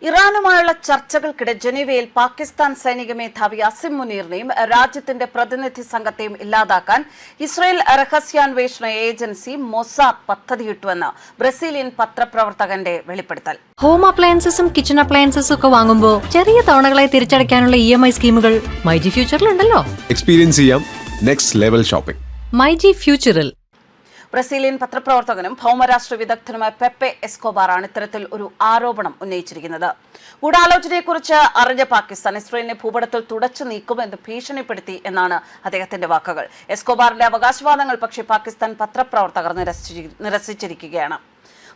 ഇറാനുമായുള്ള ചർച്ചകൾക്കിടെ ജനീവയിൽ പാകിസ്ഥാൻ സൈനിക മേധാവി അസിം മുനീറിനെയും രാജ്യത്തിന്റെ പ്രതിനിധി സംഘത്തെയും ഇല്ലാതാക്കാൻ ഇസ്രായേൽ രഹസ്യാന്വേഷണ ഏജൻസി മൊസാദ് പദ്ധതിയിട്ടുവെന്ന് ബ്രസീലിയൻ പത്രപ്രവർത്തകന്റെ വെളിപ്പെടുത്തൽ. ഹോം അപ്ലയൻസസും കിച്ചൺ അപ്ലയൻസസും ഒക്കെ വാങ്ങുമ്പോൾ ചെറിയ തവണകളായി തിരിച്ചടയ്ക്കാനുള്ള EMI സ്കീമുകൾ മൈജി ഫ്യൂച്ചറിലുണ്ടല്ലോ. എക്സ്പീരിയൻസ് ചെയ്യാം നെക്സ്റ്റ് ലെവൽ ഷോപ്പിംഗ് മൈജി ഫ്യൂച്ചറിൽ. ബ്രസീലിയൻ പത്രപ്രവർത്തകനും ഭൗമരാഷ്ട്ര വിദഗ്ധനുമായ പെപ്പെ എസ്കോബാറാണ് ഇത്തരത്തിൽ ഒരു ആരോപണം ഉന്നയിച്ചിരിക്കുന്നത്. ഗൂഢാലോചനയെക്കുറിച്ച് അറിഞ്ഞ പാകിസ്ഥാൻ ഇസ്രായേലിനെ ഭൂപടത്തിൽ തുടച്ചു നീക്കുമെന്ന് ഭീഷണിപ്പെടുത്തി എന്നാണ് അദ്ദേഹത്തിന്റെ വാക്കുകൾ. എസ്കോബാറിന്റെ അവകാശവാദങ്ങൾ പക്ഷേ പാകിസ്ഥാൻ പത്രപ്രവർത്തകർ നിരസിച്ചിരിക്കുകയാണ്.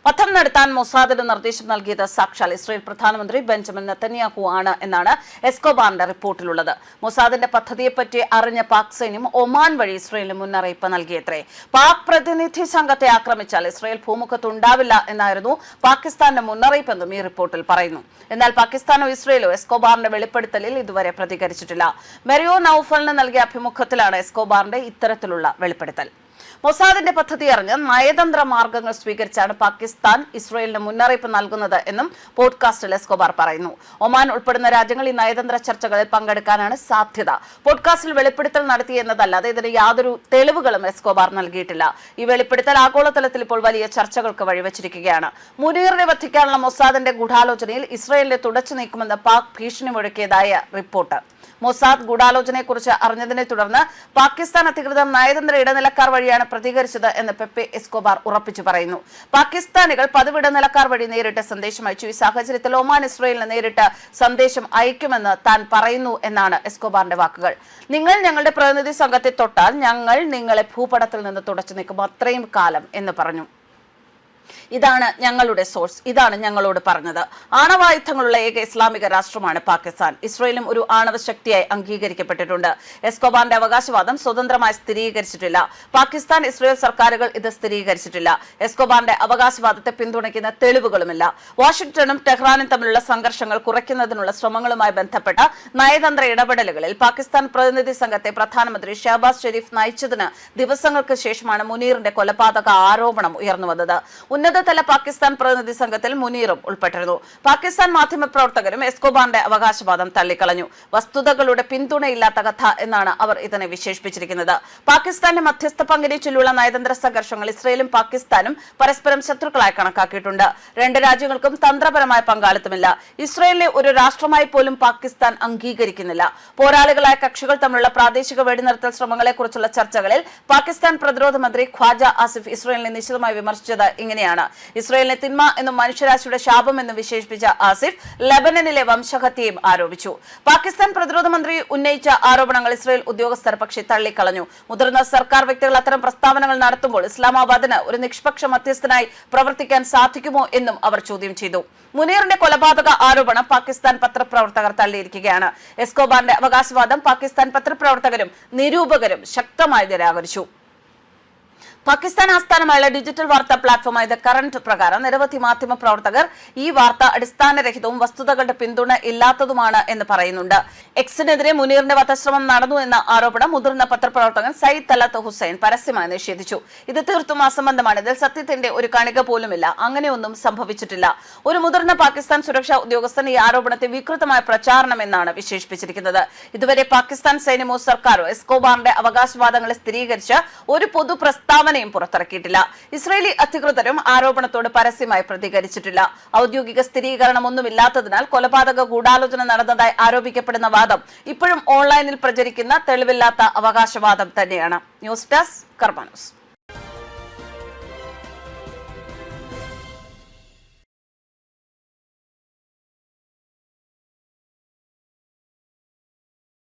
വധം നടത്താൻ മൊസാദിന് നിർദ്ദേശം നൽകിയത് സാക്ഷാൽ ഇസ്രായേൽ പ്രധാനമന്ത്രി ബെഞ്ചമിൻ നെതന്യാഹു ആണ് എന്നാണ് എസ്കോബാറിന്റെ റിപ്പോർട്ടിലുള്ളത്. മൊസാദിന്റെ പദ്ധതിയെപ്പറ്റി അറിഞ്ഞ പാക് സൈന്യം ഒമാൻ വഴി ഇസ്രായേലിന് മുന്നറിയിപ്പ് നൽകിയത്രേ. പാക് പ്രതിനിധി സംഘത്തെ ആക്രമിച്ചാൽ ഇസ്രായേൽ ഭൂമുഖത്തുണ്ടാവില്ല എന്നായിരുന്നു പാകിസ്ഥാന്റെ മുന്നറിയിപ്പെന്നും ഈ റിപ്പോർട്ടിൽ പറയുന്നു. എന്നാൽ പാകിസ്ഥാനോ ഇസ്രായേലോ എസ്കോബാറിന്റെ വെളിപ്പെടുത്തലിൽ ഇതുവരെ പ്രതികരിച്ചിട്ടില്ല. മെറിയോ നൌഫലിന് നൽകിയ അഭിമുഖത്തിലാണ് എസ്കോബാറിന്റെ ഇത്തരത്തിലുള്ള വെളിപ്പെടുത്തൽ. മൊസാദിന്റെ പദ്ധതി അറിഞ്ഞ് നയതന്ത്ര മാർഗങ്ങൾ സ്വീകരിച്ചാണ് പാകിസ്ഥാൻ ഇസ്രായേലിന് മുന്നറിയിപ്പ് നൽകുന്നത് എന്നും പോഡ്കാസ്റ്റിൽ എസ്കോബാർ പറയുന്നു. ഒമാൻ ഉൾപ്പെടുന്ന രാജ്യങ്ങൾ ഈ നയതന്ത്ര ചർച്ചകളിൽ പങ്കെടുക്കാനാണ് സാധ്യത. പോഡ്കാസ്റ്റിൽ വെളിപ്പെടുത്തൽ നടത്തിയെന്നതല്ലാതെ ഇതിന് യാതൊരു തെളിവുകളും എസ്കോബാർ നൽകിയിട്ടില്ല. ഈ വെളിപ്പെടുത്തൽ ആഗോളതലത്തിൽ ഇപ്പോൾ വലിയ ചർച്ചകൾക്ക് വഴിവെച്ചിരിക്കുകയാണ്. മുനീറിനെ വധിക്കാനുള്ള മൊസാദിന്റെ ഗൂഢാലോചനയിൽ ഇസ്രായേലിനെ തുടച്ചു നീക്കുമെന്ന് പാക് ഭീഷണി മുഴക്കിയതായ റിപ്പോർട്ട്. മൊസാദ് ഗൂഢാലോചനയെക്കുറിച്ച് അറിഞ്ഞതിനെ തുടർന്ന് പാകിസ്ഥാൻ അധികൃതർ നയതന്ത്ര ഇടനിലക്കാർ വഴിയാണ് പ്രതികരിച്ചത് എന്ന് പെപ്പെ എസ്കോബാർ ഉറപ്പിച്ചു പറയുന്നു. പാകിസ്ഥാനികൾ പതിവ് ഇടനിലക്കാർ വഴി നേരിട്ട് സന്ദേശം അയച്ചു. ഈ സാഹചര്യത്തിൽ ഒമാൻ ഇസ്രായേലിന് നേരിട്ട് സന്ദേശം അയക്കുമെന്ന് താൻ പറയുന്നു എന്നാണ് എസ്കോബാറിന്റെ വാക്കുകൾ. നിങ്ങൾ ഞങ്ങളുടെ പ്രതിനിധി സംഘത്തെ തൊട്ടാൽ ഞങ്ങൾ നിങ്ങളെ ഭൂപടത്തിൽ നിന്ന് തുടച്ചു നീക്കും അത്രയും കാലം എന്ന് പറഞ്ഞു. ഇതാണ് ഞങ്ങളുടെ സോഴ്സ്, ഇതാണ് ഞങ്ങളോട് പറഞ്ഞത്. ആണവായുധങ്ങളുള്ള ഏക ഇസ്ലാമിക രാഷ്ട്രമാണ് പാകിസ്ഥാൻ. ഇസ്രായേലും ഒരു ആണവ ശക്തിയായി അംഗീകരിക്കപ്പെട്ടിട്ടുണ്ട്. എസ്കോബാറിന്റെ അവകാശവാദം സ്വതന്ത്രമായി സ്ഥിരീകരിച്ചിട്ടില്ല. പാകിസ്ഥാൻ ഇസ്രായേൽ സർക്കാരുകൾ ഇത് സ്ഥിരീകരിച്ചിട്ടില്ല. എസ്കോബാറിന്റെ അവകാശവാദത്തെ പിന്തുണയ്ക്കുന്ന തെളിവുകളുമില്ല. വാഷിംഗ്ടണും ടെഹ്റാനും തമ്മിലുള്ള സംഘർഷങ്ങൾ കുറയ്ക്കുന്നതിനുള്ള ശ്രമങ്ങളുമായി ബന്ധപ്പെട്ട നയതന്ത്ര ഇടപെടലുകളിൽ പാകിസ്ഥാൻ പ്രതിനിധി സംഘത്തെ പ്രധാനമന്ത്രി ഷഹബാസ് ഷെരീഫ് നയിച്ചതിന് ദിവസങ്ങൾക്ക് ശേഷമാണ് മുനീറിന്റെ കൊലപാതക ആരോപണം ഉയർന്നുവന്നത്. ഉന്നതതല പാകിസ്ഥാൻ പ്രതിനിധി സംഘത്തിൽ മുനീറും ഉൾപ്പെട്ടിരുന്നു. പാകിസ്ഥാൻ മാധ്യമപ്രവർത്തകരും എസ്കോബാറിന്റെ അവകാശവാദം തള്ളിക്കളഞ്ഞു. വസ്തുതകളുടെ പിന്തുണയില്ലാത്ത കഥ എന്നാണ് അവർ ഇതിനെ വിശേഷിപ്പിച്ചിരിക്കുന്നത്. പാകിസ്ഥാന്റെ മധ്യസ്ഥ പങ്കിനെ ചൊല്ലിയുള്ള നയതന്ത്ര സംഘർഷങ്ങൾ ഇസ്രായേലും പാകിസ്ഥാനും പരസ്പരം ശത്രുക്കളായി കണക്കാക്കിയിട്ടുണ്ട്. രണ്ട് രാജ്യങ്ങൾക്കും തന്ത്രപരമായ പങ്കാളിത്തമില്ല. ഇസ്രായേലിനെ ഒരു രാഷ്ട്രമായി പോലും പാകിസ്ഥാൻ അംഗീകരിക്കുന്നില്ല. പോരാളികളായ കക്ഷികൾ തമ്മിലുള്ള പ്രാദേശിക വെടിനിർത്തൽ ശ്രമങ്ങളെക്കുറിച്ചുള്ള ചർച്ചകളിൽ പാകിസ്ഥാൻ പ്രതിരോധ മന്ത്രി ഖ്വാജ ആസിഫ് ഇസ്രായേലിനെ നിശിതമായി വിമർശിച്ചത് ഇങ്ങനെയാണ്. ഇസ്രായേലിനെ തിന്മ എന്നും മനുഷ്യരാശിയുടെ ശാപം എന്നും വിശേഷിപ്പിച്ച ആസിഫ് ലെബനനിലെ വംശഹത്യയും ആരോപിച്ചു. പാകിസ്ഥാൻ പ്രതിരോധ മന്ത്രി ഉന്നയിച്ച ആരോപണങ്ങൾ ഇസ്രായേൽ ഉദ്യോഗസ്ഥർ പക്ഷേ തള്ളിക്കളഞ്ഞു. മുതിർന്ന സർക്കാർ വ്യക്തികൾ അത്തരം പ്രസ്താവനകൾ നടത്തുമ്പോൾ ഇസ്ലാമാബാദിന് ഒരു നിഷ്പക്ഷ മധ്യസ്ഥനായി പ്രവർത്തിക്കാൻ സാധിക്കുമോ എന്നും അവർ ചോദ്യം ചെയ്തു. മുനീറിന്റെ കൊലപാതക ആരോപണം പാകിസ്ഥാൻ പത്രപ്രവർത്തകർ തള്ളിയിരിക്കുകയാണ്. എസ്കോബാറിന്റെ അവകാശവാദം പാകിസ്ഥാൻ പത്രപ്രവർത്തകരും നിരൂപകരും ശക്തമായി നിരാകരിച്ചു. പാകിസ്ഥാൻ ആസ്ഥാനമായുള്ള ഡിജിറ്റൽ വാർത്താ പ്ലാറ്റ്ഫോമായ ദ കറന്റ് പ്രകാരം നിരവധി മാധ്യമ പ്രവർത്തകർ ഈ വാർത്ത അടിസ്ഥാനരഹിതവും വസ്തുതകളുടെ പിന്തുണ ഇല്ലാത്തതുമാണ് എന്ന് പറയുന്നുണ്ട്. എക്സിനെതിരെ മുനീറിന്റെ വധശ്രമം നടന്നു എന്ന ആരോപണം മുതിർന്ന പത്രപ്രവർത്തകൻ സയ്യിദ് തലത്ത് ഹുസൈൻ പരസ്യമായി നിഷേധിച്ചു. ഇത് തീർത്തും അസംബന്ധമാണ്. ഇതിൽ സത്യത്തിന്റെ ഒരു കണിക പോലുമില്ല. അങ്ങനെയൊന്നും സംഭവിച്ചിട്ടില്ല. ഒരു മുതിർന്ന പാകിസ്ഥാൻ സുരക്ഷാ ഉദ്യോഗസ്ഥൻ ഈ ആരോപണത്തെ വികൃതമായ പ്രചാരണം എന്നാണ് വിശേഷിപ്പിച്ചിരിക്കുന്നത്. ഇതുവരെ പാകിസ്ഥാൻ സൈന്യമോ സർക്കാരോ എസ്കോബാറിന്റെ അവകാശവാദങ്ങളെ സ്ഥിരീകരിച്ച് ഒരു പൊതു പ്രസ്താവനയും പുറത്തിറക്കിയിട്ടില്ല. ഇസ്രായേലി അധികൃതരും ആരോപണത്തോട് പരസ്യമായി പ്രതികരിച്ചിട്ടില്ല. ഔദ്യോഗിക സ്ഥിരീകരണമൊന്നുമില്ലാത്തതിനാൽ കൊലപാതക ഗൂഢാലോചന നടന്നതായി ആരോപിക്കപ്പെടുന്ന വാദം ഇപ്പോഴും ഓൺലൈനിൽ പ്രചരിക്കുന്ന തെളിവില്ലാത്ത അവകാശവാദം തന്നെയാണ്. ന്യൂസ് ഡെസ്ക് കർമ്മ ന്യൂസ്.